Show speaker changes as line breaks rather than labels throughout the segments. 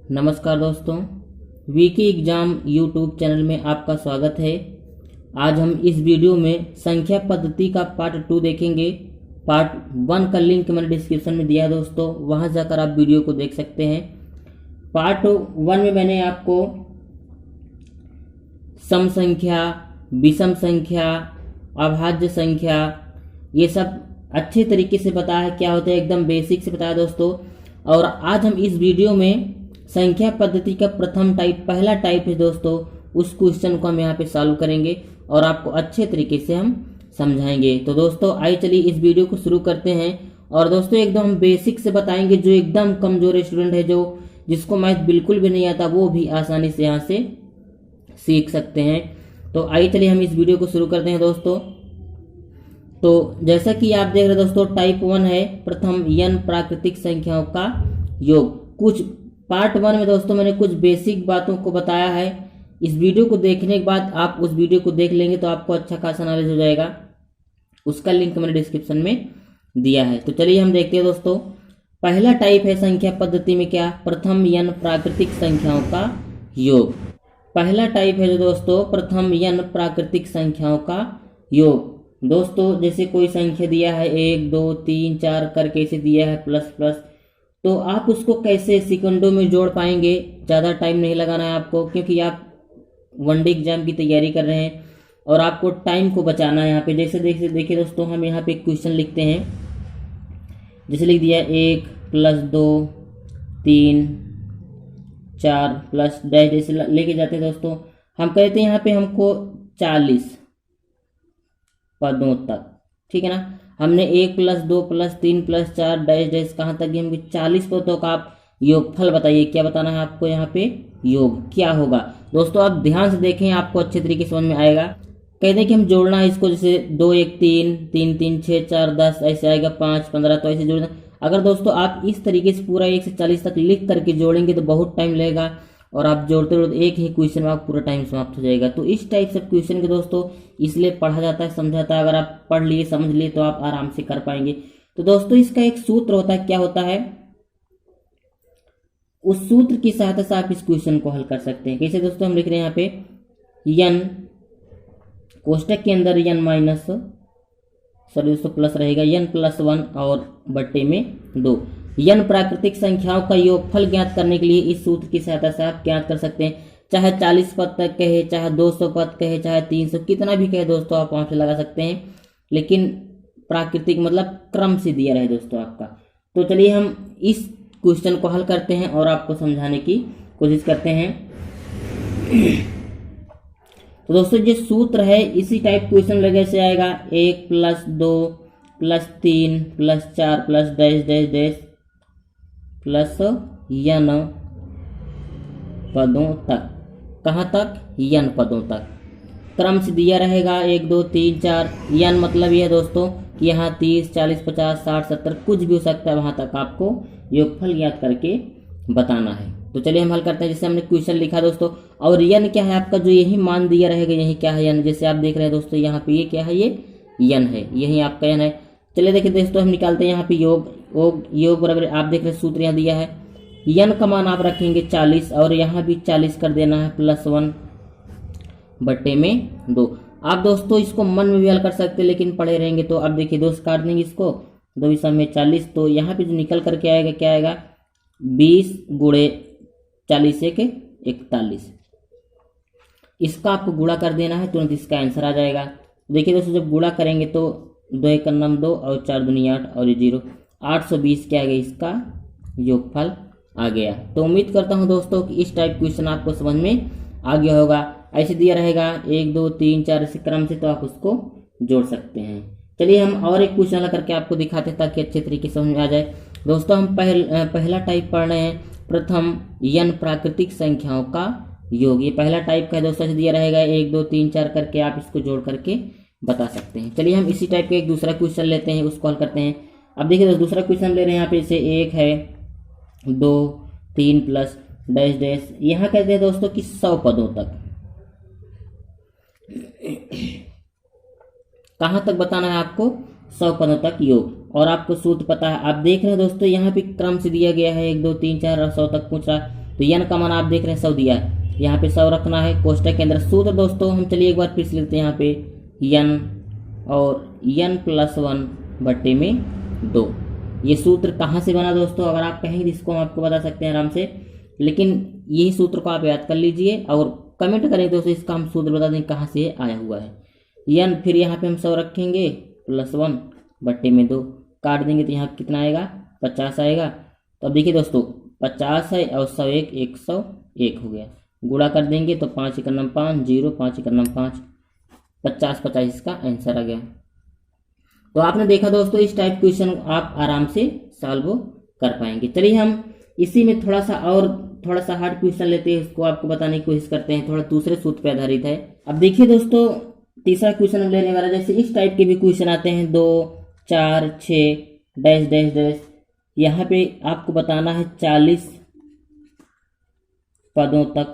नमस्कार दोस्तों, VK exam YouTube channel में आपका स्वागत है। आज हम इस वीडियो में संख्या पद्धति का पार्ट 2 देखेंगे। पार्ट 1 का लिंक मैंने डिस्क्रिप्शन में दिया है दोस्तों, वहां जाकर आप वीडियो को देख सकते हैं। पार्ट 1 में मैंने आपको सम संख्या, विषम संख्या, अभाज्य संख्या ये सब अच्छे तरीके से बताया है क्या होता है, एकदम बेसिक से बताया दोस्तों। और आज हम इस वीडियो में संख्या पद्धति का प्रथम टाइप, पहला टाइप है दोस्तों, उस क्वेश्चन को हम यहाँ पे सॉल्व करेंगे और आपको अच्छे तरीके से हम समझाएंगे। तो दोस्तों आइए चलिए इस वीडियो को शुरू करते हैं। और दोस्तों एकदम हम बेसिक से बताएंगे, जो एकदम कमजोर स्टूडेंट है, जो जिसको मैथ बिल्कुल भी नहीं आता, वो भी आसानी से यहाँ से सीख सकते हैं। तो आइए चलिए हम इस वीडियो को शुरू करते हैं दोस्तों। तो जैसा कि आप देख रहे हैं दोस्तों, टाइप 1 है प्रथम n प्राकृतिक संख्याओं का योग। कुछ पार्ट 1 में दोस्तों मैंने कुछ बेसिक बातों को बताया है। इस वीडियो को देखने के बाद आप उस वीडियो को देख लेंगे तो आपको अच्छा खासा नॉलेज हो जाएगा। उसका लिंक मैंने डिस्क्रिप्शन में दिया है। तो चलिए हम देखते हैं दोस्तों। पहला टाइप है संख्या पद्धति में क्या, प्रथम n प्राकृतिक संख्याओं का योग। पहला टाइप है जो दोस्तों प्रथम n प्राकृतिक संख्याओं का योग। दोस्तों जैसे कोई संख्या दिया है 1 2 3 4 करके इसे दिया है प्लस प्लस, तो आप उसको कैसे सेकंडों में जोड़ पाएंगे। ज़्यादा टाइम नहीं लगाना है आपको, क्योंकि आप वनडे एग्जाम की तैयारी कर रहे हैं और आपको टाइम को बचाना है यहाँ पे। जैसे देखिए दोस्तों, हम यहाँ पे एक क्वेश्चन लिखते हैं। जैसे लिख दिया 1 प्लस 2 3 4 प्लस डैश, जैसे लेके जाते हैं दोस्तों। हम कहते हैं यहाँ पे हमको 40 पदों तक, ठीक है ना। हमने 1 plus 2 plus 3 plus 4 dash dash कहाँ तक गए, हमको 40 पदों का आप योगफल बताइए। क्या बताना है आपको यहाँ पे, योग क्या होगा। दोस्तों आप ध्यान से देखें, आपको अच्छे तरीके से समझ में आएगा। कहते हैं कि हम जोड़ना है इसको, जैसे 2 1 3 3 3 6 4 10 ऐसे आएगा, 5 15, तो ऐसे जोड़ना। अगर दोस्तों आप इस तरीके से पूरा 1 से 40 तक लिख करके जोड़ेंगे तो बहुत टाइम लगेगा और आप जोड़ते जोड़ते एक ही क्वेश्चन में आपका पूरा टाइम समाप्त हो जाएगा। तो इस टाइप से क्वेश्चन के दोस्तों इसलिए पढ़ा जाता है, समझाता है। अगर आप पढ़ लिए समझ लिए तो आप आराम से कर पाएंगे। तो दोस्तों इसका एक सूत्र होता है, क्या होता है, उस सूत्र की सहायता से आप इस क्वेश्चन को हल कर सकते हैं। कैसे दोस्तों, हम लिख रहे हैं यहाँ पे n कोष्टक के अंदर n माइनस दोस्तों प्लस रहेगा, n प्लस 1 और बट्टे में 2। n प्राकृतिक संख्याओं का योगफल ज्ञात करने के लिए इस सूत्र की सहायता से आप ज्ञात कर सकते हैं। चाहे 40 पद तक कहे, चाहे 200 पद कहे, चाहे 300, कितना भी कहे दोस्तों आप वहां से लगा सकते हैं। लेकिन प्राकृतिक मतलब क्रम से दिया रहे दोस्तों आपका। तो चलिए हम इस क्वेश्चन को हल करते हैं और आपको समझाने की कोशिश करते हैं। तो दोस्तों ये सूत्र है, इसी टाइप क्वेश्चन लगे से आएगा 1 plus 2 plus 3 plus 4 plus dash dash dash plus n पदों तक। कहाँ तक, n पदों तक क्रम से दिया रहेगा 1 2 3 4। n मतलब यह दोस्तों कि यहाँ 30 40 50 60 70 कुछ भी हो सकता है, वहाँ तक आपको योगफल ज्ञात करके बताना है। तो चलिए हम हल करते हैं। जैसे हमने क्वेश्चन लिखा दोस्तों, और n क्या है आपका, जो यही मान दिया रहेगा, यही क्या है n। जैसे आप देख रहे हैं दोस्तों यहाँ पे ये क्या है, ये n है, यही आपका n है। चलिए देखिए दोस्तों, हम निकालते हैं यहाँ पे योग बराबर, आप देख रहे हैं सूत्र यहाँ दिया है। n का मान आप रखेंगे 40 और यहाँ भी 40 कर देना है, प्लस 1 बट्टे में 2। आप दोस्तों इसको मन में भी हल कर सकते हैं, लेकिन पढ़े रहेंगे तो अब देखिए दोस्त काट देंगे इसको, 2 में 40, तो यहाँ पे जो निकल करके आएगा क्या आएगा, 20 गुणे 40 1 41। इसका आपको गुणा कर देना है, तुरंत इसका आंसर आ जाएगा। देखिए दोस्तों जब गुणा करेंगे तो 2 1 2 और 4 दूनी 8 और ये 0, 820 क्या आ गया, इसका योगफल आ गया। तो उम्मीद करता हूं दोस्तों कि इस टाइप क्वेश्चन आपको समझ में आ गया होगा। ऐसे दिया रहेगा 1 2 3 4 इसी क्रम से, तो आप उसको जोड़ सकते हैं। चलिए हम और एक क्वेश्चन करके आपको दिखाते हैं ताकि अच्छे तरीके से समझ में आ जाए। दोस्तों हम पहला टाइप पढ़ रहे हैं, प्रथम n प्राकृतिक संख्याओं का योग। ये पहला टाइप का है दोस्तों, दिया रहेगा 1 2 3 4 करके, आप इसको जोड़ करके बता सकते हैं। चलिए हम इसी टाइप का एक दूसरा क्वेश्चन लेते हैं, उसको हल करते हैं। अब देखिए दोस्तों दूसरा क्वेश्चन ले रहे हैं यहाँ पे, जैसे 1 है 2 3 प्लस डैश डैश, यहाँ कहते हैं दोस्तों कि 100 पदों तक। कहाँ तक बताना है आपको, 100 पदों तक योग। और आपको सूत्र पता है, आप देख रहे हैं दोस्तों यहाँ पे क्रम से दिया गया है 1 2 3 4 और 100 तक पूछ रहा। तो n का मान आप देख रहे हैं 100 दिया है, यहाँ पे 100 रखना है। कोष्टक के अंदर सूत्र दोस्तों हम चलिए एक बार फिर से लेते हैं यहाँ पे n और n+1/2। ये सूत्र कहाँ से बना दोस्तों, अगर आप कहेंगे इसको हम आपको बता सकते हैं आराम से, लेकिन यही सूत्र को आप याद कर लीजिए और कमेंट करें दोस्तों, इसका हम सूत्र बता दें कहाँ से आया हुआ है। n फिर यहाँ पे हम 100 रखेंगे +1/2 काट देंगे तो यहाँ कितना आएगा 50 आएगा। तो अब देखिए दोस्तों 50 है और 101 101 हो गया, गुणा कर देंगे तो 5 × 9 5 0 5 × 9 5 50 50 इसका आंसर आ गया। तो आपने देखा दोस्तों इस टाइप क्वेश्चन आप आराम से सॉल्व कर पाएंगे। चलिए हम इसी में थोड़ा सा हार्ड क्वेश्चन लेते हैं, इसको आपको बताने की कोशिश करते हैं, थोड़ा दूसरे सूत्र पे आधारित है। अब देखिए दोस्तों तीसरा क्वेश्चन हम लेने वाला, जैसे इस टाइप के भी क्वेश्चन आते हैं 2 4 6 डैश डैश डैश, यहाँ पे आपको बताना है 40 पदों तक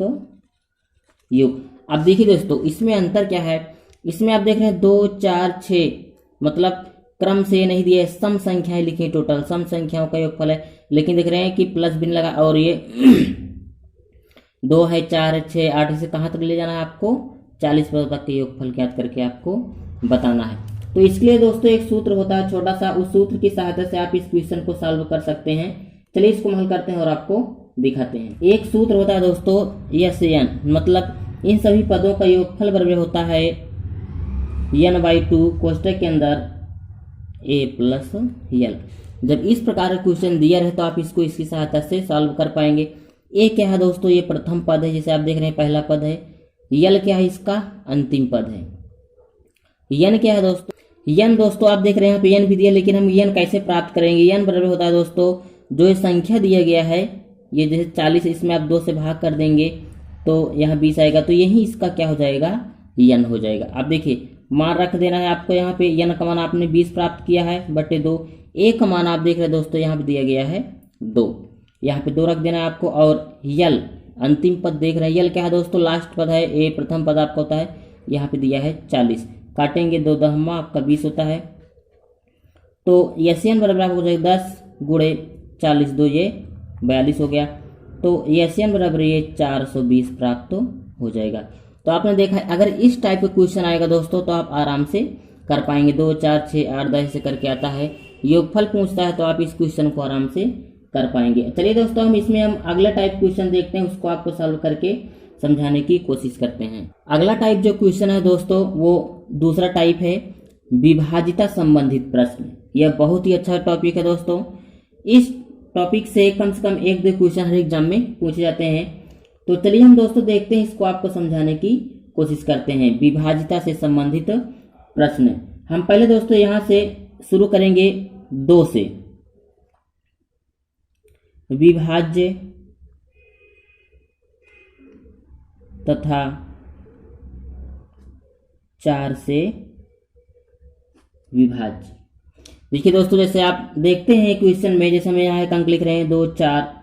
योग। अब देखिए दोस्तों इसमें अंतर क्या है, इसमें आप देख रहे हैं 2 4 6 मतलब क्रम से नहीं दिए, सम संख्याएं लिखी टोटल सम संख्याओं का योगफल है, लेकिन देख रहे हैं कि प्लस बिन लगा और ये 2 है 4 है 6 8 से कहाँ तक ले जाना है आपको 40 पदों तक के योगफल ज्ञात करके आपको बताना है। तो इसके लिए दोस्तों एक सूत्र होता है छोटा सा, उस सूत्र की सहायता से आप इस क्वेश्चन को सॉल्व कर सकते हैं। चलिए इसको हल करते हैं और आपको दिखाते हैं। एक सूत्र होता है दोस्तों SN, मतलब इन सभी पदों का योगफल बराबर होता है n/2 कोष्टक के अंदर a + l। जब इस प्रकार का क्वेश्चन दिया रहे तो आप इसको इसकी सहायता से सॉल्व कर पाएंगे। a क्या है दोस्तों, ये प्रथम पद है जैसे आप देख रहे हैं पहला पद है, l क्या है इसका अंतिम पद है, n क्या है दोस्तों, n दोस्तों आप देख रहे हैं यहाँ पे n भी दिया, लेकिन हम n कैसे प्राप्त करेंगे, n बराबर होता है दोस्तों जो ये संख्या दिया गया है, ये जैसे 40 इसमें आप 2 से भाग कर देंगे तो यहाँ 20 आएगा, तो यही इसका क्या हो जाएगा n हो जाएगा। आप देखिए मान रख देना है आपको, यहाँ पे n का मान आपने 20 प्राप्त किया है /2, a का मान आप देख रहे हैं दोस्तों यहाँ पे दिया गया है 2, यहाँ पे 2 रख देना है आपको, और l अंतिम पद देख रहे हैं, l क्या है दोस्तों लास्ट पद है, a प्रथम पद आपका होता है, यहाँ पे दिया है 40, काटेंगे 2 10 आपका 20 होता है, तो SN बराबर हो जाएगा 10 × 40 2 ये 42 हो गया, तो SN बराबर ये 420 प्राप्त हो जाएगा। तो आपने देखा अगर इस टाइप का क्वेश्चन आएगा दोस्तों तो आप आराम से कर पाएंगे, 2 4 6 8 10 से करके आता है, योगफल पूछता है तो आप इस क्वेश्चन को आराम से कर पाएंगे। चलिए दोस्तों हम अगला टाइप क्वेश्चन देखते हैं, उसको आपको सॉल्व करके समझाने की कोशिश करते हैं। अगला टाइप जो क्वेश्चन है दोस्तों वो दूसरा टाइप है विभाजिता संबंधित प्रश्न। यह बहुत ही अच्छा टॉपिक है दोस्तों, इस टॉपिक से कम 1-2 क्वेश्चन हर एग्जाम में पूछे जाते हैं। तो चलिए हम दोस्तों देखते हैं, इसको आपको समझाने की कोशिश करते हैं। विभाजिता से संबंधित प्रश्न हम पहले दोस्तों यहाँ से शुरू करेंगे 2 से, विभाज्य तथा 4 से विभाज्य। देखिए दोस्तों जैसे आप देखते हैं क्वेश्चन में, जैसे हम यहाँ एक अंक लिख रहे हैं 2 4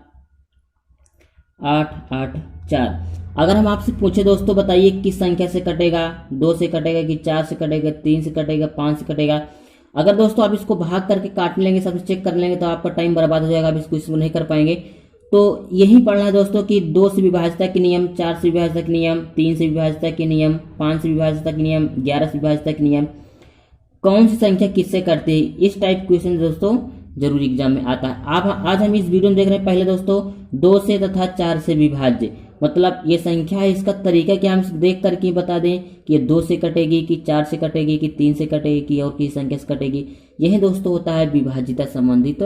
8 8 4। अगर हम आपसे पूछे दोस्तों बताइए किस संख्या से कटेगा, 2 से कटेगा कि 4 से कटेगा, 3 से कटेगा, 5 से कटेगा। अगर दोस्तों आप इसको भाग करके काट लेंगे, सब चेक कर लेंगे तो आपका टाइम बर्बाद हो जाएगा, आप इसको इसको नहीं कर पाएंगे। तो यही पढ़ना है दोस्तों कि 2 से विभाजिता के नियम, 4 से विभाजिता के नियम, 3 से विभाजिता के नियम, 5 से विभाजिता के नियम, 11 से विभाजिता के नियम, कौन सी संख्या किससे करती है, इस टाइप क्वेश्चन दोस्तों जरूर एग्जाम में आता है। आज हम इस वीडियो में देख रहे हैं पहले दोस्तों 2 से तथा 4 से विभाज्य, मतलब ये संख्या है, इसका तरीका क्या हम देख करके बता दें कि ये 2 से कटेगी कि 4 से कटेगी कि 3 से कटेगी कि और किस संख्या से कटेगी। यही दोस्तों होता है विभाजिता संबंधित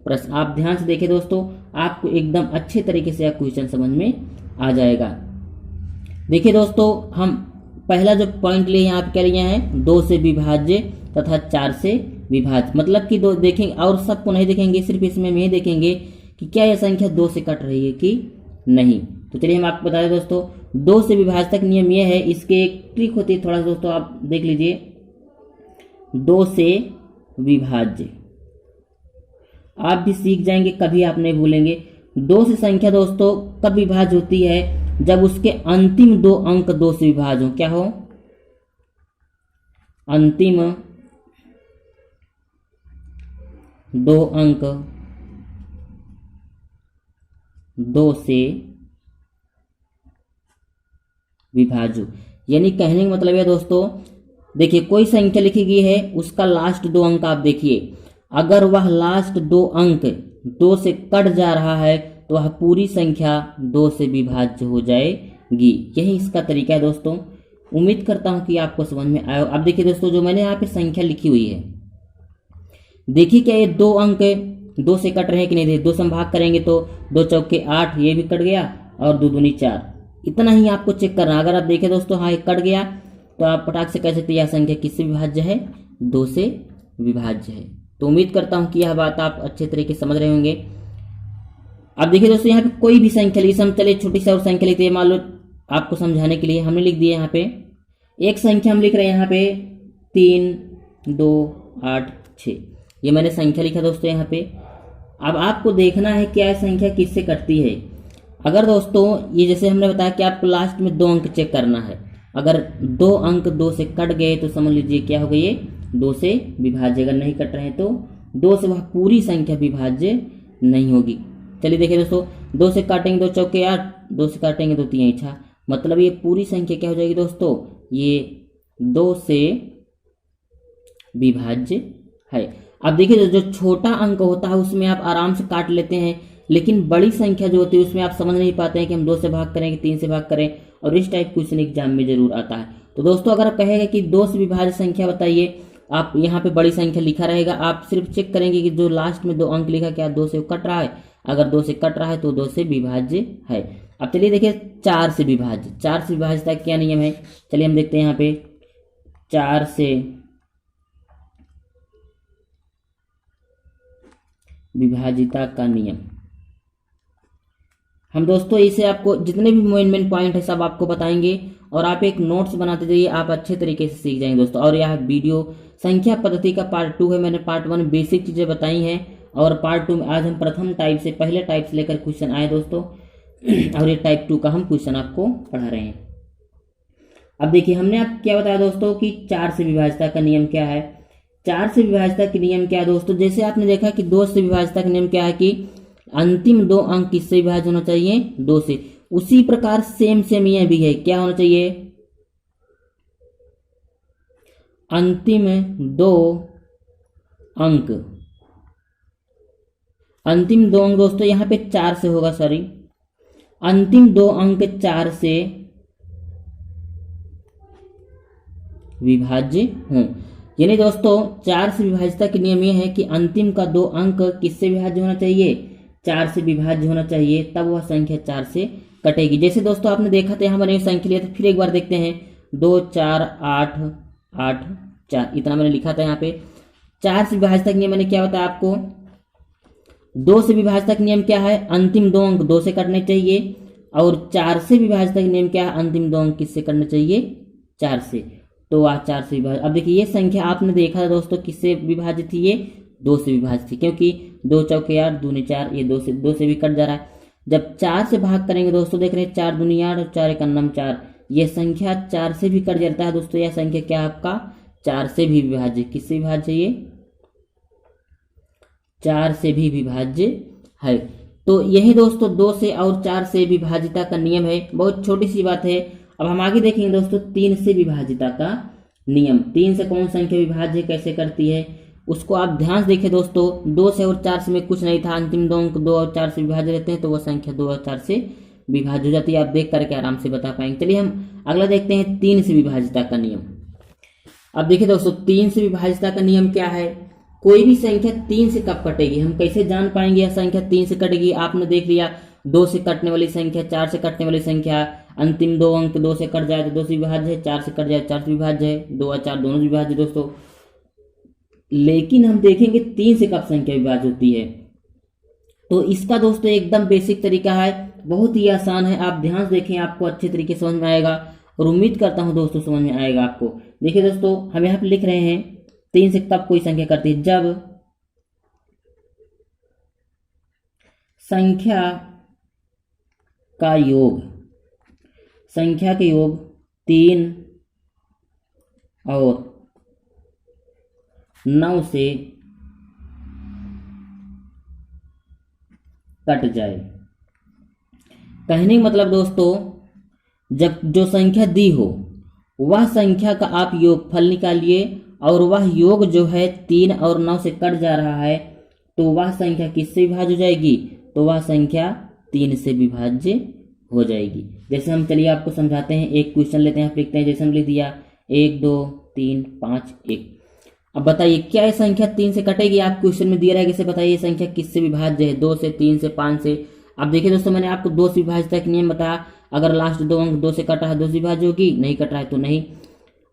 प्रश्न। आप ध्यान से देखें दोस्तों, आपको एकदम अच्छे तरीके से क्वेश्चन समझ में आ जाएगा। देखिए दोस्तों हम पहला जो पॉइंट लिए यहाँ पे क्या लिए हैं, 2 से विभाज्य तथा 4 से विभाज्य, मतलब कि 2 देखेंगे और सबको नहीं देखेंगे, सिर्फ इसमें हम ये देखेंगे कि क्या यह संख्या 2 से कट रही है कि नहीं। तो चलिए हम आपको बता दें दोस्तों 2 से विभाजित का नियम यह है, इसके एक ट्रिक होती है, थोड़ा सा दोस्तों आप देख लीजिए। 2 से विभाज्य आप भी सीख जाएंगे, कभी आप नहीं भूलेंगे। 2 से संख्या दोस्तों कब विभाज्य होती है, जब उसके अंतिम 2 अंक 2 से विभाज्य हो। क्या हो, अंतिम 2 अंक 2 से विभाज्य। यानी कहने का मतलब है दोस्तों, देखिए कोई संख्या लिखी गई है, उसका लास्ट 2 अंक आप देखिए, अगर वह लास्ट 2 अंक 2 से कट जा रहा है तो वह पूरी संख्या 2 से विभाज्य हो जाएगी। यही इसका तरीका है दोस्तों। उम्मीद करता हूं कि आपको समझ में आया। अब देखिए दोस्तों, जो मैंने यहाँ पे संख्या लिखी हुई है, देखिए क्या ये 2 अंक 2 से कट रहे हैं कि नहीं। 2 से हम भाग करेंगे तो 2 चौके 8, ये भी कट गया, और 2 दूनी 4। इतना ही आपको चेक करना। अगर आप देखें दोस्तों, हाँ ये कट गया, तो आप पटाख से कह सकते हैं यह संख्या किससे विभाज्य है, 2 से विभाज्य है। तो उम्मीद करता हूं कि यह बात आप अच्छे तरीके से समझ रहे होंगे। अब देखिए दोस्तों, यहाँ पे कोई भी संख्या ली, हम चलिए छोटी सी और संख्या लिखते हैं। मान लो आपको समझाने के लिए हमने लिख दिया यहाँ पे एक संख्या, हम लिख रहे हैं यहाँ पे 3 2 8 6। ये मैंने संख्या लिखा दोस्तों यहाँ पे। अब आपको देखना है क्या संख्या किससे कटती है। अगर दोस्तों ये जैसे हमने बताया कि आपको लास्ट में 2 अंक चेक करना है, अगर 2 अंक 2 से कट गए तो समझ लीजिए क्या हो गई, ये 2 से विभाज्य। अगर नहीं कट रहे हैं तो 2 से वह पूरी संख्या विभाज्य नहीं होगी। चलिए देखिए दोस्तों, 2 से काटेंगे 2 चौके 8, 2 से काटेंगे 2 3 6, मतलब ये पूरी संख्या क्या हो जाएगी दोस्तों, ये 2 से विभाज्य है। अब देखिए जो छोटा अंक होता है उसमें आप आराम से काट लेते हैं, लेकिन बड़ी संख्या जो होती है उसमें आप समझ नहीं पाते हैं कि हम 2 से भाग करें कि 3 से भाग करें, और इस टाइप क्वेश्चन एग्जाम में जरूर आता है। तो दोस्तों अगर आप कहेगा कि 2 से विभाज्य संख्या बताइए, आप यहाँ पे बड़ी संख्या लिखा रहेगा, आप सिर्फ चेक करेंगे कि जो लास्ट में 2 अंक लिखा क्या 2 से कट रहा है। अगर 2 से कट रहा है तो 2 से विभाज्य है। अब चलिए देखिए 4 से विभाज्य, 4 से विभाज्यता क्या नियम है, चलिए हम देखते हैं यहाँ पे 4 से विभाजिता का नियम। हम दोस्तों इसे आपको जितने भी मेन पॉइंट है सब आपको बताएंगे, और आप एक नोट्स बनाते जाइए, आप अच्छे तरीके से सीख जाएंगे दोस्तों। और यह वीडियो संख्या पद्धति का पार्ट 2 है। मैंने पार्ट 1 बेसिक चीजें बताई हैं, और पार्ट 2 में आज हम प्रथम टाइप से पहले टाइप से लेकर क्वेश्चन आए दोस्तों, और ये टाइप 2 का हम क्वेश्चन आपको पढ़ा रहे हैं। अब देखिए हमने आप क्या बताया दोस्तों कि 4 से विभाजिता का नियम क्या है। 4 से विभाजिता का नियम क्या है दोस्तों, जैसे आपने देखा कि 2 से विभाजिता का नियम क्या है कि अंतिम 2 अंक किससे विभाज्य होना चाहिए, 2 से। उसी प्रकार सेम यह भी है, क्या होना चाहिए, अंतिम 2 अंक। अंतिम 2 अंक दोस्तों यहाँ पे 4 से होगा, सॉरी, अंतिम 2 अंक 4 से विभाज्य हों। यानी दोस्तों 4 से विभाजिता के नियम यह है कि अंतिम का 2 अंक किससे विभाज्य होना चाहिए, 4 से विभाज्य होना चाहिए, तब वह संख्या 4 से कटेगी। जैसे दोस्तों आपने देखा था यहाँ मैंने संख्या लिया था, फिर एक बार देखते हैं 2 4 8 8 4, इतना मैंने लिखा था यहाँ पे। 4 से विभाजिता के नियम मैंने क्या बताया आपको, 2 से विभाजिता का नियम क्या है, अंतिम 2 अंक 2 से कटने चाहिए, और 4 से विभाजिता का नियम क्या है, अंतिम 2 अंक किससे कटने चाहिए, 4 से। तो वह 4 से विभाजित। अब देखिए ये संख्या आपने देखा था दोस्तों किससे विभाजित थी, ये 2 से विभाजित थी, क्योंकि 2 चौके 8 दूनी 4, ये 2 से भी कट जा रहा है। जब 4 से भाग करेंगे दोस्तों, देख रहे हैं 4 दूनी 8 और 4 एकन्नम 4, ये संख्या 4 से भी कट जाता है दोस्तों। यह संख्या क्या है आपका, 4 से भी विभाज्य, किससे विभाज्य, ये 4 से भी विभाज्य है। तो यही दोस्तों 2 से और 4 से विभाजिता का नियम है, बहुत छोटी सी बात है। अब हम आगे देखेंगे दोस्तों 3 से विभाजिता का नियम। 3 से कौन संख्या विभाज्य कैसे करती है उसको आप ध्यान से देखिए दोस्तों। 2 से और 4 से में कुछ नहीं था, अंतिम 2 अंक 2 और 4 से विभाज्य रहते हैं, तो वह संख्या 2 और 4 से विभाज्य हो जाती है। आप देख करके आराम से बता पाएंगे। चलिए हम अगला देखते हैं 3 से विभाजिता का नियम। अब देखिए दोस्तों 3 से विभाजिता का नियम क्या है, कोई भी संख्या 3 से कब कटेगी, हम कैसे जान पाएंगे यह संख्या 3 से कटेगी। आपने देख लिया 2 से कटने वाली संख्या, 4 से कटने वाली संख्या, अंतिम 2 अंक 2 से कट जाए तो 2 से विभाज्य है, 4 से कट जाए 4 से विभाज्य है, 2 और 4 दोनों से विभाज्य दोस्तों। लेकिन हम देखेंगे 3 से कब संख्या विभाज्य होती है, तो इसका दोस्तों एकदम बेसिक तरीका है, बहुत ही आसान है। आप ध्यान से देखें, आपको अच्छे तरीके से समझ में आएगा, और उम्मीद करता हूं दोस्तों समझ में आएगा आपको। देखिए दोस्तों हम यहाँ पे लिख रहे हैं 3 से कब कोई संख्या करती है, जब संख्या का योग, संख्या के योग 3 और 9 से कट जाए। कहने का मतलब दोस्तों जब जो संख्या दी हो वह संख्या का आप योगफल निकालिए, और वह योग जो है 3 और 9 से कट जा रहा है, तो वह संख्या किससे विभाज्य हो जाएगी? तो वह संख्या 3 से विभाज्य हो जाएगी। जैसे हम चलिए आपको समझाते हैं, एक क्वेश्चन लेते हैं, आप लिखते हैं, जैसे हम लिख दिया 1 2 3 5 1। अब बताइए क्या ये संख्या 3 से कटेगी? आप क्वेश्चन में दिया रहेगा, कैसे बताइए ये संख्या किससे विभाज्य है? 2 से, 3 से, 5 से। अब देखिए दोस्तों, मैंने आपको 2 से विभाज्यता का नियम बताया, अगर लास्ट 2 अंक 2 से कट रहा है 2 से विभाज्य होगी, नहीं कट रहा है तो नहीं।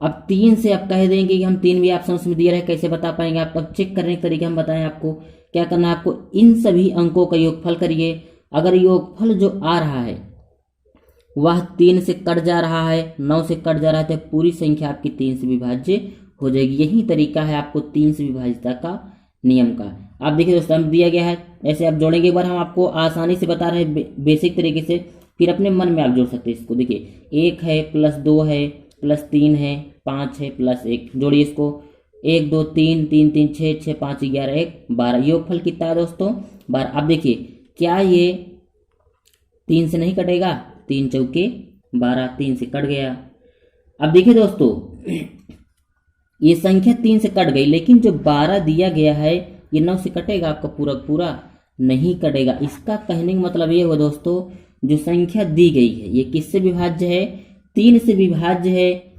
अब 3 से आप कह देंगे कि हम 3 भी ऑप्शन में दिया रहे, कैसे बता पाएंगे आप? अब चेक करने के तरीके हम बताएं आपको। क्या करना है आपको? इन सभी अंकों का योगफल करिए। अगर योगफल जो आ रहा है वह 3 से कट जा रहा है, 9 से कट जा रहा है, तो पूरी संख्या आपकी 3 से विभाज्य हो जाएगी। यही तरीका है आपको 3 से विभाज्यता का नियम का। आप देखिए दोस्तों, हम दिया गया है, ऐसे आप जोड़ेंगे। एक बार हम आपको आसानी से बता रहे हैं बेसिक तरीके से, फिर अपने मन में आप जोड़ सकते हैं इसको। देखिए 1 है प्लस 2 है प्लस 3 है 5 है प्लस 1, जोड़िए इसको। 1 2 3 3 3 6 6 5 11 1 12, योगफल कितना है दोस्तों? 12। अब देखिए क्या ये 3 से नहीं कटेगा? 3 चौके 12, 3 से कट गया। अब देखिए दोस्तों, ये संख्या 3 से कट गई, लेकिन जो 12 दिया गया है ये 9 से कटेगा आपका पूरा पूरा? नहीं कटेगा। इसका कहने का मतलब ये हुआ दोस्तों, जो संख्या दी गई है ये किससे विभाज्य है? 3 से विभाज्य है,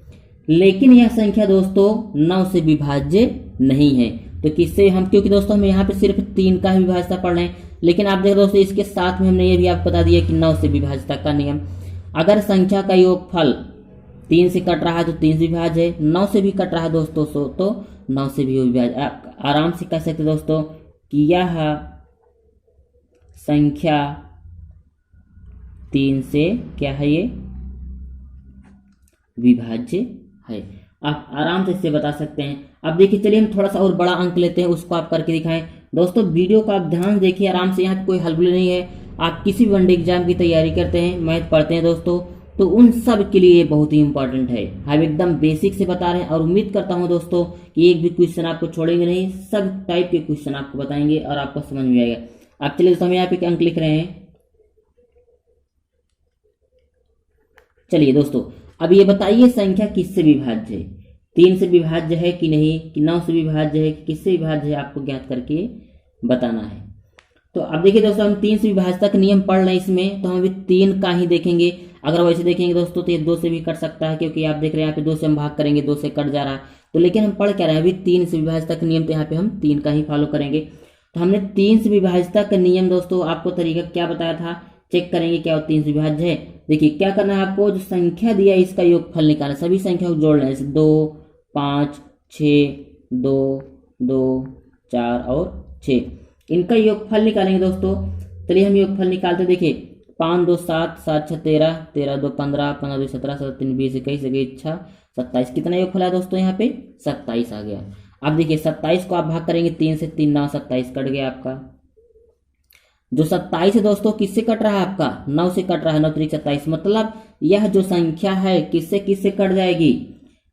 लेकिन यह संख्या दोस्तों 9 से विभाज्य नहीं है। तो किससे हम, क्योंकि दोस्तों हम यहाँ पे सिर्फ 3 का ही विभाज्यता पढ़ रहे हैं, लेकिन आप देखो दोस्तों इसके साथ में हमने ये भी आपको बता दिया कि 9 से विभाज्यता का नियम। अगर संख्या का योगफल 3 से कट रहा है तो 3 से विभाज्य है, 9 से भी कट रहा है दोस्तों तो 9 से भी विभाज्य। आप आराम से कह सकते दोस्तों कि यह संख्या 3 से क्या है? ये विभाज्य है। आप आराम से इससे बता सकते हैं। अब देखिए चलिए हम थोड़ा सा और बड़ा अंक लेते हैं, उसको आप करके दिखाएं। दोस्तों वीडियो को आप ध्यान देखिए आराम से, यहाँ कोई हलबुल नहीं है। आप किसी भी वनडे एग्जाम की तैयारी करते हैं, मैथ पढ़ते हैं दोस्तों, तो उन सब के लिए ये बहुत ही इंपॉर्टेंट है। हम एकदम बेसिक से बता रहे हैं, और उम्मीद करता हूं दोस्तों कि एक भी क्वेश्चन आपको छोड़ेंगे नहीं, सब टाइप के क्वेश्चन आपको बताएंगे और आपको समझ में आएगा। आप चलिए दोस्तों, हम यहाँ पे अंक लिख रहे हैं। चलिए दोस्तों, अब ये बताइए संख्या किससे विभाज्य है? 3 से विभाज्य है कि नहीं, कि 9 से विभाज्य है, कि किससे विभाज्य है, आपको ज्ञात करके बताना है। तो अब देखिए दोस्तों, हम 3 से विभाज्यता का नियम पढ़ रहे हैं इसमें, तो हम अभी 3 का ही देखेंगे। अगर वैसे देखेंगे दोस्तों तो ये 2 से भी कट सकता है, क्योंकि आप देख रहे हैं यहाँ पे 2 से हम भाग करेंगे, 2 से कट जा रहा है। तो लेकिन हम पढ़ क्या रहे हैं अभी? 3 से विभाज्यता का नियम, तो यहाँ पे हम 3 का ही फॉलो करेंगे। तो हमने 3 से विभाज्यता का नियम दोस्तों आपको तरीका क्या बताया था, चेक करेंगे क्या वो 3 से विभाज्य है। देखिए क्या करना है आपको, जो संख्या दिया है इसका योगफल निकालना, सभी संख्या को जोड़ लेना, जैसे 2 5 6 2 2 4 और 6, इनका योगफल निकालेंगे दोस्तों। चलिए हम योगफल निकालते। देखिए 5 2 7 7 6 13 13 2 15 15 2 17 17 3 20 21 21 6 27, कितना योगफल है दोस्तों? यहाँ पे 27 आ गया। अब देखिए 27 को आप भाग करेंगे 3 से, 3 9 27 कट गया आपका। जो 27 है दोस्तों किससे कट रहा है आपका? 9 से कट रहा है, 9 3 27, मतलब यह जो संख्या है किससे किससे कट जाएगी?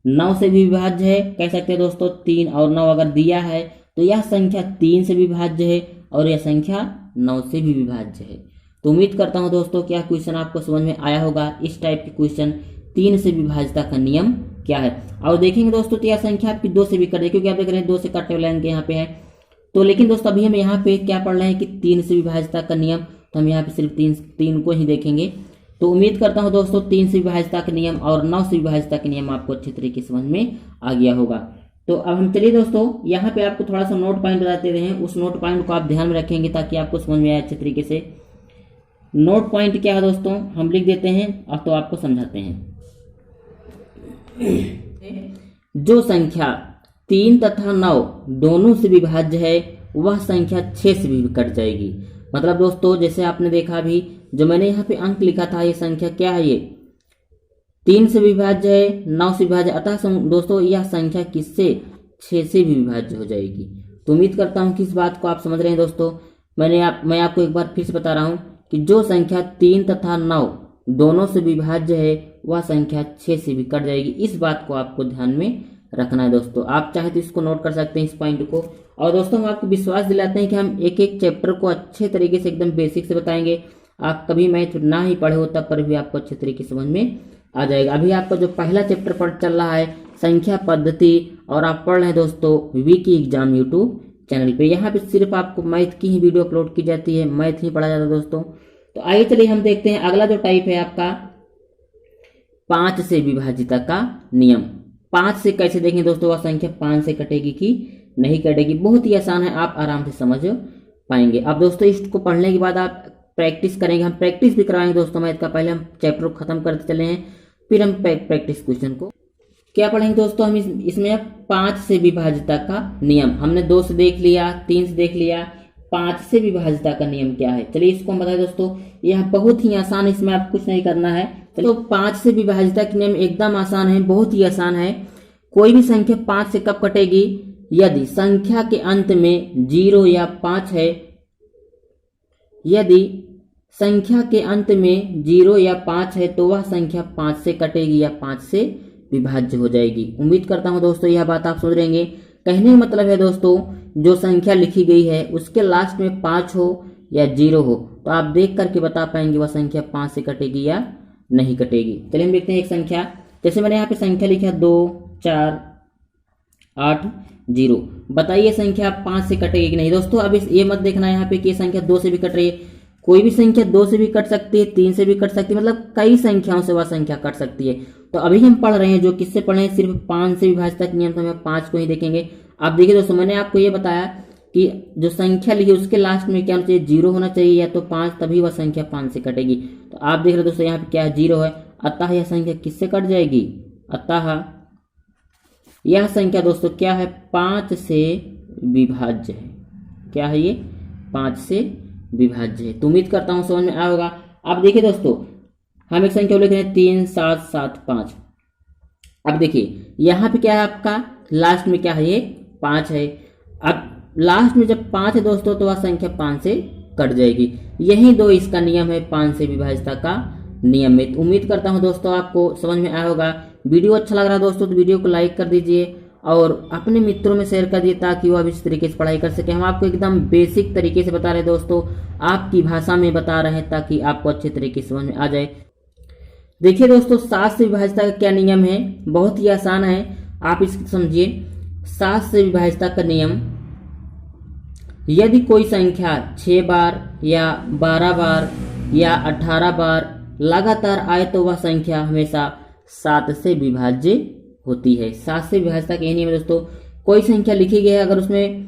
9 से भी विभाज्य है, कह सकते हैं दोस्तों। 3 और 9 अगर दिया है तो यह संख्या 3 से विभाज्य है, और यह संख्या 9 से भी विभाज्य है। तो उम्मीद करता हूं दोस्तों क्या क्वेश्चन आपको समझ में आया होगा। इस टाइप के क्वेश्चन 3 से विभाज्यता का नियम क्या है। और देखेंगे दोस्तों तो यह संख्या आपकी 2 से भी कट है, क्योंकि आप देख रहे हैं 2 से कटने वाले अंक यहाँ पे है। तो लेकिन दोस्तों अभी हम यहाँ पे क्या पढ़ रहे हैं कि 3 से विभाज्यता का नियम, तो हम यहाँ पे सिर्फ 3 को ही देखेंगे। तो उम्मीद करता हूँ दोस्तों 3 से विभाज्यता का नियम और 9 से विभाज्यता का नियम आपको अच्छे तरीके से समझ में आ गया होगा। तो अब हम चलिए दोस्तों यहाँ पे आपको थोड़ा सा नोट पॉइंट बताते रहे हैं, उस नोट पॉइंट को आप ध्यान में रखेंगे ताकि आपको समझ में आए अच्छे तरीके से। नोट पॉइंट क्या है दोस्तों, हम लिख देते हैं अब तो आपको समझाते हैं। जो संख्या 3 तथा 9 दोनों से विभाज्य है वह संख्या 6 से भी कट जाएगी। मतलब दोस्तों जैसे आपने देखा अभी जो मैंने यहाँ पे अंक लिखा था, ये संख्या क्या है, ये 3 से विभाज्य है, 9 से विभाज्य, अतः दोस्तों यह संख्या किससे 6 से भी विभाज्य हो जाएगी। तो उम्मीद करता हूँ कि इस बात को आप समझ रहे हैं दोस्तों। मैं आपको एक बार फिर से बता रहा हूँ कि जो संख्या 3 तथा 9 दोनों से विभाज्य है वह संख्या 6 से भी कट जाएगी। इस बात को आपको ध्यान में रखना है दोस्तों। आप चाहे तो इसको नोट कर सकते हैं इस पॉइंट को। और दोस्तों हम आपको विश्वास दिलाते हैं कि हम एक एक चैप्टर को अच्छे तरीके से एकदम बेसिक से बताएंगे। आप कभी मैथ ना ही पढ़े हो तब पर भी आपको अच्छे तरीके से समझ में आ जाएगा। अभी आपका जो पहला चैप्टर पढ़ चल रहा है संख्या पद्धति, और आप पढ़ रहे हैं दोस्तों विकी एग्जाम यूट्यूब चैनल पे। यहाँ पे सिर्फ आपको मैथ की ही वीडियो अपलोड की जाती है, मैथ ही पढ़ा जाता है दोस्तों। तो आइए चलिए हम देखते हैं अगला जो टाइप है आपका 5 से विभाजिता का नियम। 5 से कैसे देखें दोस्तों, वह संख्या 5 से कटेगी कि नहीं कटेगी, बहुत ही आसान है, आप आराम से समझ पाएंगे। अब दोस्तों इसको पढ़ने के बाद आप प्रैक्टिस करेंगे, हम प्रैक्टिस भी कराएंगे दोस्तों मैथ का। पहले हम चैप्टर को खत्म करते चले हैं, फिर हम प्रैक्टिस क्वेश्चन को क्या पढ़ेंगे दोस्तों। हम इसमें 5 से विभाजिता का नियम, हमने 2 से देख लिया, 3 से देख लिया, 5 से विभाजिता का नियम क्या है, चलिए इसको हम बताएं दोस्तों। यह बहुत ही आसान है, इसमें आप कुछ नहीं करना है। चलो 5 से विभाजिता का नियम एकदम आसान है, बहुत ही आसान है। कोई भी संख्या 5 से कब कटेगी, यदि संख्या के अंत में 0 या 5 है, यदि संख्या के अंत में 0 या 5 है तो वह संख्या 5 से कटेगी या 5 से विभाज्य हो जाएगी। उम्मीद करता हूं दोस्तों यह बात आप समझ रहेंगे। कहने का मतलब है दोस्तों, जो संख्या लिखी गई है उसके लास्ट में 5 हो या 0 हो तो आप देख करके बता पाएंगे वह संख्या 5 से कटेगी या नहीं कटेगी। चलिए हम देखते हैं एक संख्या, जैसे मैंने यहाँ पे संख्या लिखा 2 4 8 0, बताइए संख्या 5 से कटेगी कि नहीं। दोस्तों अब ये मत देखना यहाँ पे कि ये संख्या 2 से भी कट रही है, कोई भी संख्या 2 से भी कट सकती है, 3 से भी कट सकती है, मतलब कई संख्याओं से वह संख्या कट सकती है। तो अभी हम पढ़ रहे हैं जो किससे पढ़ रहे हैं, सिर्फ 5 से विभाजित का नियम, तो हम 5 को ही देखेंगे। आप देखिए दोस्तों, मैंने आपको ये बताया कि जो संख्या लिखी उसके लास्ट में क्या होना चाहिए, 0 होना चाहिए या तो 5, तभी वह संख्या 5 से कटेगी। तो आप देख रहे दोस्तों यहाँ पे क्या है, 0 है, अतः यह संख्या किससे कट जाएगी, अतः यह संख्या दोस्तों क्या है, 5 से विभाज्य है। क्या है ये, 5 से विभाज्य है। तो उम्मीद करता हूं समझ में आया होगा। अब देखिए दोस्तों, हम एक संख्या लिख रहे हैं 3 7 7 5। अब देखिए यहाँ पे क्या है, आपका लास्ट में क्या है, ये 5 है। अब लास्ट में जब 5 है दोस्तों तो वह संख्या 5 से कट जाएगी। यही दो इसका नियम है 5 से विभाजिता का नियम में। तो उम्मीद करता हूं दोस्तों आपको समझ में आया होगा। वीडियो अच्छा लग रहा है दोस्तों तो वीडियो को लाइक कर दीजिए और अपने मित्रों में शेयर कर दिए ताकि वह भी इस तरीके से पढ़ाई कर सके। हम आपको एकदम बेसिक तरीके से बता रहे हैं दोस्तों, आपकी भाषा में बता रहे हैं ताकि आपको अच्छे तरीके से समझ में आ जाए। देखिए दोस्तों 7 से विभाजिता का क्या नियम है, बहुत ही आसान है, आप इसको समझिए। 7 से विभाजिता का नियम, यदि कोई संख्या 6 बार या 12 बार या 18 बार लगातार आए तो वह संख्या हमेशा 7 से विभाज्य होती है। 7 से विभाजिता का यही नियम है दोस्तों। कोई संख्या लिखी गई है, अगर उसमें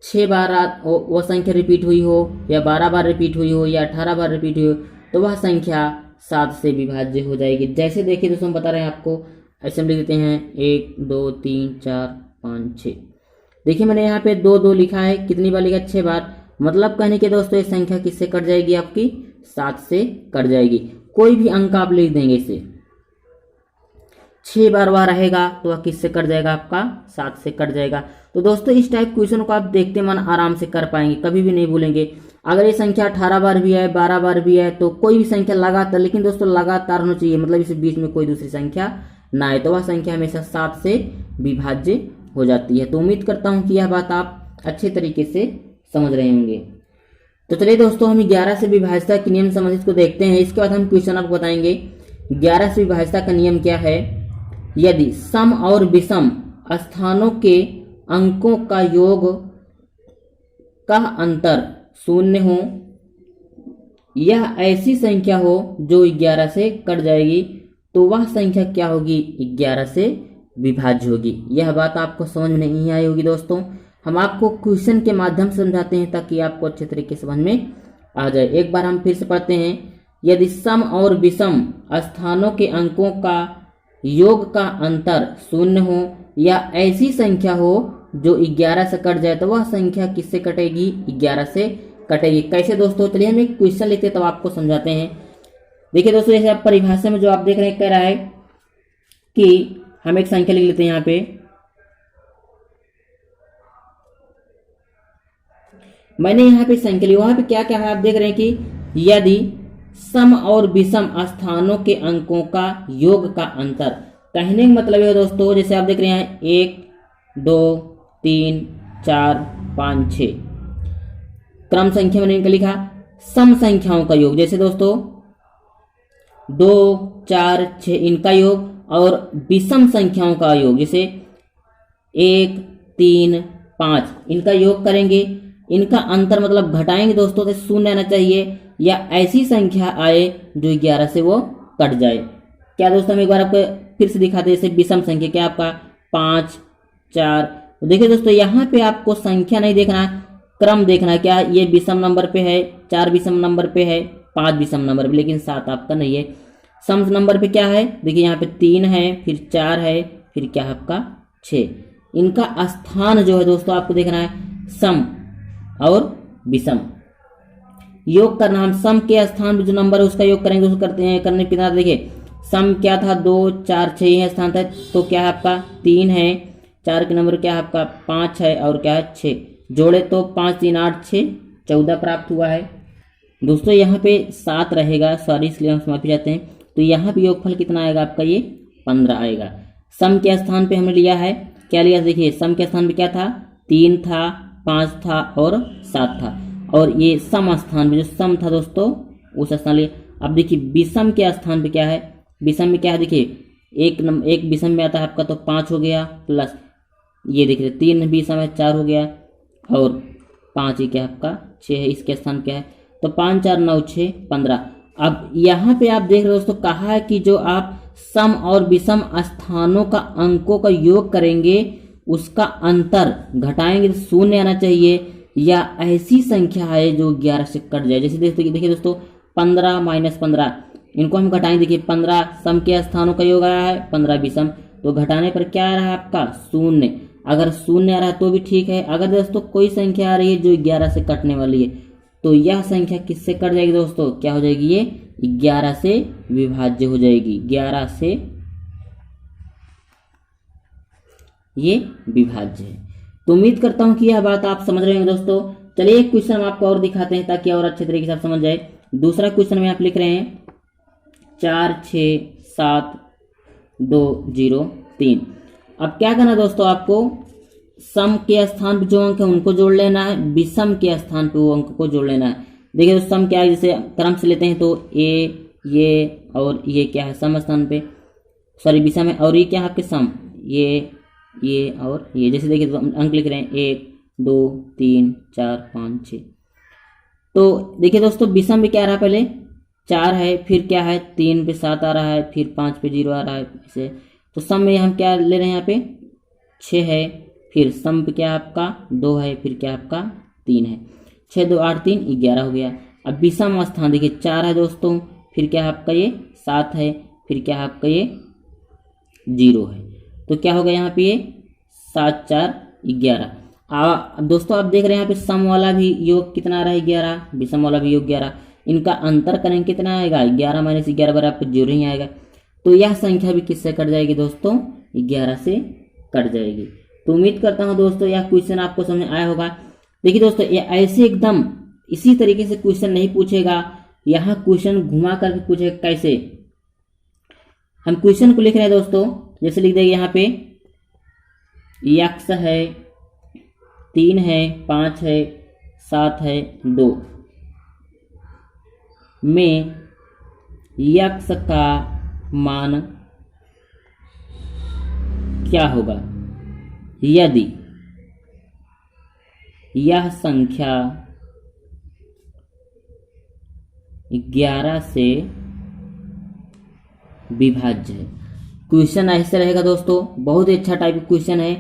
6 बार वह संख्या रिपीट हुई हो या 12 बार रिपीट हुई हो या 18 बार रिपीट हुई हो तो वह संख्या 7 से विभाज्य हो जाएगी। जैसे देखिए दोस्तों हम बता रहे हैं आपको, ऐसे हम लिख देते हैं 1 2 3 4 5 6। देखिए मैंने यहाँ पे 2 2 लिखा है, कितनी बार लिखा, 6 बार। मतलब कहने के दोस्तों ये संख्या किससे कट जाएगी, आपकी 7 से कट जाएगी। कोई भी अंक आप लिख देंगे इसे, 6 बार वह रहेगा तो वह किससे कट जाएगा, आपका 7 से कट जाएगा। तो दोस्तों इस टाइप क्वेश्चन को आप देखते मन आराम से कर पाएंगे, कभी भी नहीं भूलेंगे। अगर ये संख्या 18 बार भी है, 12 बार भी है, तो कोई भी संख्या लगातार, लेकिन दोस्तों लगातार होना चाहिए, मतलब इस बीच में कोई दूसरी संख्या ना आए, तो वह संख्या हमेशा 7 से विभाज्य हो जाती है। तो उम्मीद करता हूं कि यह बात आप अच्छे तरीके से समझ रहे होंगे। तो चलिए दोस्तों हम 11 से विभाजिता के नियम संबंधित को देखते हैं, इसके बाद हम क्वेश्चन आपको बताएंगे। 11 से विभाजिता का नियम क्या है, यदि सम और विषम स्थानों के अंकों का योग का अंतर 0 हो, यह ऐसी संख्या हो जो 11 से कट जाएगी, तो वह संख्या क्या होगी, 11 से विभाज्य होगी। यह बात आपको समझ में नहीं आई होगी दोस्तों, हम आपको क्वेश्चन के माध्यम से समझाते हैं ताकि आपको अच्छे तरीके से समझ में आ जाए। एक बार हम फिर से पढ़ते हैं, यदि सम और विषम स्थानों के अंकों का योग का अंतर 0 हो या ऐसी संख्या हो जो 11 से कट जाए, तो वह संख्या किससे कटेगी, 11 से कटेगी। कैसे दोस्तों, चलिए हम एक क्वेश्चन लिखते तब आपको समझाते हैं। देखिए दोस्तों जैसे आप परिभाषा में जो आप देख रहे हैं कह रहा है कि हम एक संख्या लिख लेते हैं यहाँ पे, मैंने यहाँ पे संख्या ली, वहां पे क्या क्या है आप देख रहे हैं कि यदि सम और विषम स्थानों के अंकों का योग का अंतर, कहने का मतलब है दोस्तों जैसे आप देख रहे हैं 1 2 3 4 5 6 क्रम संख्या मैंने इनका लिखा। सम संख्याओं का योग, जैसे दोस्तों 2, 4, 6 इनका योग, और विषम संख्याओं का योग जैसे 1, 3, 5 इनका योग करेंगे। इनका अंतर मतलब घटाएंगे दोस्तों तो शून्य आना चाहिए, या ऐसी संख्या आए जो 11 से वो कट जाए। क्या दोस्तों हम एक बार आपको फिर से दिखाते हैं, जैसे विषम संख्या क्या आपका 5, 4। तो देखिए दोस्तों यहाँ पे आपको संख्या नहीं देखना है, क्रम देखना है। क्या ये विषम नंबर पे है, 4 विषम नंबर पे है, 5 विषम नंबर पे, लेकिन 7 आपका नहीं है। सम नंबर पे क्या है, देखिए यहाँ पे 3 है, फिर 4 है, फिर क्या है आपका 6। इनका स्थान जो है दोस्तों आपको देखना है, सम और विषम योग करना। हम सम के स्थान पे जो नंबर है उसका योग करेंगे, उसको करते हैं करने के बाद देखिए सम क्या था 2, 4, 6 है स्थान था, तो क्या है आपका 3 है, 4 के नंबर क्या है आपका 5 है, और क्या है 6 जोड़े तो 5, 3, 8, 6 14 प्राप्त हुआ है। दोस्तों यहाँ पे 7 रहेगा, सॉरी इसलिए हम माफी चाहते हैं। तो यहाँ पे योगफल कितना आएगा आपका, ये 15 आएगा। सम के स्थान पे हमने लिया है, क्या लिया देखिए, सम के स्थान पे क्या था 3 था, 5 था और 7 था, और ये सम स्थान पे जो सम था दोस्तों उस स्थान लिए। अब देखिए विषम के स्थान पे क्या है, विषम में क्या है देखिए एक विषम में आता है आपका तो 5 हो गया, प्लस ये देखिए 3 विषम है 4 हो गया, और 5 ही क्या आपका 6 है, इसके स्थान क्या है तो 5, 4, 9, 6, 15। अब यहाँ पे आप देख रहे हो दोस्तों, कहा है कि जो आप सम और विषम स्थानों का अंकों का योग करेंगे उसका अंतर घटाएंगे तो शून्य आना चाहिए, या ऐसी संख्या है जो 11 से कट जाए। जैसे देखिए दोस्तों 15 - 15 इनको हम घटाएंगे, देखिए 15 सम के स्थानों का योग आया है, 15 विषम, तो घटाने पर क्या आ रहा है आपका शून्य। अगर शून्य आ रहा है तो भी ठीक है, अगर दोस्तों कोई संख्या आ रही है जो 11 से कटने वाली है तो यह संख्या किससे कट जाएगी दोस्तों, क्या हो जाएगी, ये 11 से विभाज्य हो जाएगी, 11 से ये विभाज्य है। तो उम्मीद करता हूं कि यह बात आप समझ रहे होंगे दोस्तों। चलिए एक क्वेश्चन हम आपको और दिखाते हैं ताकि और अच्छे तरीके से आप समझ जाए। दूसरा क्वेश्चन में आप लिख रहे हैं 4, 6, 7, 2, 0, 3। अब क्या करना दोस्तों, आपको सम के स्थान पे जो अंक है उनको जोड़ लेना है, विषम के स्थान पे वो अंक को जोड़ लेना है। देखिए तो सम क्या है, जैसे क्रम से लेते हैं तो ये और ये क्या है सम स्थान पे, सॉरी विषम है, और ये क्या है आपके सम, ये और ये। जैसे देखिए तो अंक लिख रहे हैं 1, 2, 3, 4, 5, 6। तो देखिए दोस्तों विषम में क्या आ रहा है, पहले 4 है, फिर क्या है 3 पे 7 आ रहा है, फिर 5 पे 0 आ रहा है ऐसे। तो सम में हम क्या ले रहे हैं यहाँ पे 6 है, फिर सम पे क्या आपका 2 है, फिर क्या आपका 3 है, 6, 2, 8, 3 11 हो गया। अब विषम स्थान देखिए 4 है दोस्तों, फिर क्या आपका ये 7 है, फिर क्या आपका ये 0 है, तो क्या होगा यहाँ पे ये 7, 4, 11। अब दोस्तों आप देख रहे हैं यहाँ पे सम वाला भी योग कितना आ रहा है 11, विषम वाला भी योग 11, इनका अंतर करेंगे कितना आएगा 11 - 11 बराबर आपको 0 ही आएगा। तो यह संख्या भी किससे कट जाएगी दोस्तों, 11 से कट जाएगी। तो उम्मीद करता हूं दोस्तों यह क्वेश्चन आपको समझ आया होगा। देखिए दोस्तों ये ऐसे एकदम इसी तरीके से क्वेश्चन नहीं पूछेगा, यहाँ क्वेश्चन घुमा करके पूछेगा। कैसे, हम क्वेश्चन को लिख रहे हैं दोस्तों, जैसे लिख देंगे यहाँ पे x है, 3 है, 5 है, 7 है, 2 में x का मान क्या होगा यदि यह संख्या 11 से विभाज्य है। क्वेश्चन ऐसे रहेगा दोस्तों, बहुत ही अच्छा टाइप क्वेश्चन है।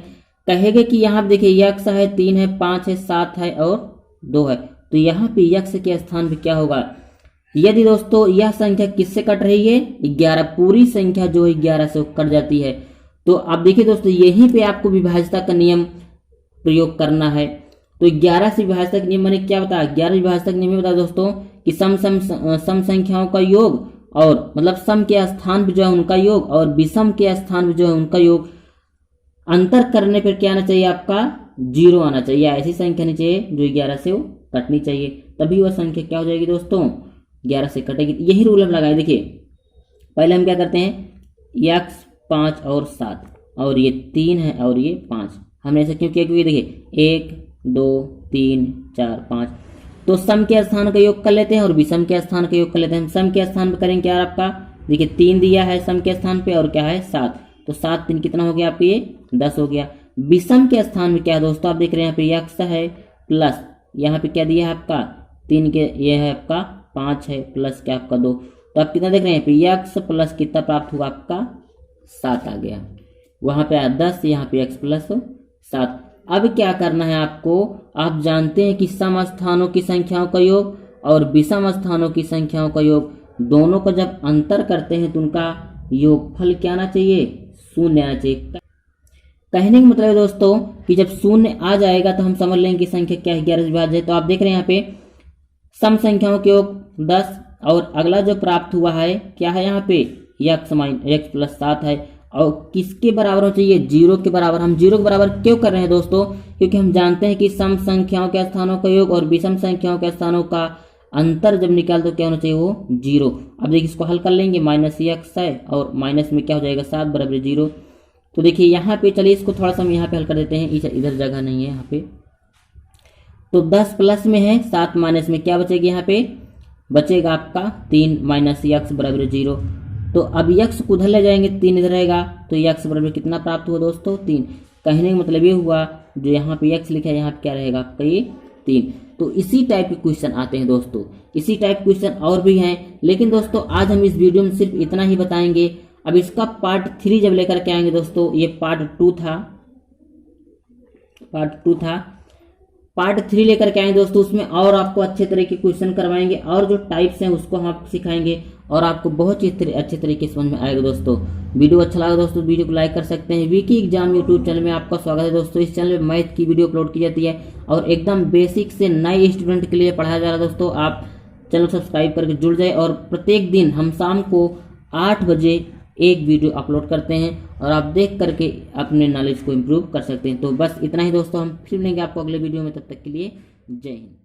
कहेगा कि यहाँ पे देखिए x है, 3 है, 5 है, 7 है और 2 है, तो यहाँ पे x के स्थान पे क्या होगा, यदि दोस्तों यह संख्या किससे कट रही है 11, पूरी संख्या जो है 11 से कट जाती है। तो आप देखिए दोस्तों यहीं पे आपको विभाज्यता का नियम प्रयोग करना है। तो 11 से विभाज्यता का नियम मैंने क्या बताया, 11 विभाज्यता का नियम बताया दोस्तों कि सम संख्याओं का योग, और मतलब सम के स्थान पे जो है उनका योग, और विषम के स्थान पे जो है उनका योग, अंतर करने पर क्या आना चाहिए आपका 0 आना चाहिए, ऐसी संख्या नहीं चाहिए जो 11 से वो कटनी चाहिए, तभी वह संख्या क्या हो जाएगी दोस्तों 11 से कटेगी। यही रूल हम लगाए। देखिए पहले हम क्या करते हैं x 5 और 7, और ये 3 है और ये 5, हमने ऐसा क्यों किया, क्योंकि देखिए 1, 2, 3, 4, 5, तो सम के स्थान का योग कर लेते हैं और विषम के स्थान का योग कर लेते हैं। हम सम के स्थान पर करेंगे क्या आपका, देखिए 3 दिया है सम के स्थान पे और क्या है 7, तो 7 3 कितना हो गया आपके ये 10 हो गया। विषम के स्थान में क्या है दोस्तों, आप देख रहे हैं यहाँ पे यक्स है प्लस यहाँ पे क्या दिया है आपका 3 के ये है आपका 5 है प्लस क्या आपका 2, तो आप कितना देख रहे हैं पे यक्स प्लस कितना प्राप्त हुआ आपका 7 आ गया। वहां पे 10 यहाँ पे x प्लस 7। अब क्या करना है आपको, आप जानते हैं कि सम स्थानों की संख्याओं का योग और विषम स्थानों की संख्याओं का योग दोनों को जब अंतर करते हैं तो उनका योगफल क्या आना चाहिए, शून्य आना चाहिए। कहने का मतलब है दोस्तों कि जब शून्य आ जाएगा तो हम समझ लेंगे कि संख्या क्या है 11 से विभाज्य है। तो आप देख रहे हैं यहाँ पे सम संख्याओं के योग 10 और अगला जो प्राप्त हुआ है क्या है यहाँ पे x प्लस 7 है और किसके बराबर होना चाहिए, 0 के बराबर। हम 0 के बराबर क्यों कर रहे हैं दोस्तों, क्योंकि हम जानते हैं कि सम संख्याओं के स्थानों का योग और विषम संख्याओं के स्थानों का अंतर जब निकाल तो क्या होना चाहिए वो 0। अब देखिए इसको हल कर लेंगे, -x है और माइनस में क्या हो जाएगा 7 बराबर 0। तो देखिए यहाँ पे चलिए इसको थोड़ा सा हम यहाँ पे हल कर देते हैं, इधर जगह नहीं है यहाँ पे। तो 10 प्लस में है 7 माइनस में क्या बचेगा, यहाँ पे बचेगा आपका 3 -x बराबर 0। तो अब x को उधर ले जाएंगे 3 इधर रहेगा तो x बराबर कितना प्राप्त हुआ दोस्तों 3। कहने का मतलब ये हुआ जो यहाँ पे x लिखा है यहाँ पे क्या रहेगा आपका ये 3। तो इसी टाइप के क्वेश्चन आते हैं दोस्तों, इसी टाइप क्वेश्चन और भी हैं, लेकिन दोस्तों आज हम इस वीडियो में सिर्फ इतना ही बताएंगे। अब इसका पार्ट 3 जब लेकर के आएंगे दोस्तों, ये पार्ट 2 था, पार्ट 3 लेकर के आएंगे दोस्तों, उसमें और आपको अच्छे तरह के क्वेश्चन करवाएंगे और जो टाइप्स हैं उसको हम आपको सिखाएंगे और आपको बहुत ही अच्छे तरीके से समझ में आएगा दोस्तों। वीडियो अच्छा लगा दोस्तों, वीडियो को लाइक कर सकते हैं। वीकी एग्जाम यूट्यूब चैनल में आपका स्वागत है दोस्तों। इस चैनल में मैथ की वीडियो अपलोड की जाती है और एकदम बेसिक से नए स्टूडेंट के लिए पढ़ाया जा रहा है दोस्तों। आप चैनल सब्सक्राइब करके जुड़ जाए और प्रत्येक दिन हम शाम को 8 बजे एक वीडियो अपलोड करते हैं और आप देख करके अपने नॉलेज को इम्प्रूव कर सकते हैं। तो बस इतना ही दोस्तों, हम फिर मिलेंगे आपको अगले वीडियो में, तब तक के लिए जय हिंद।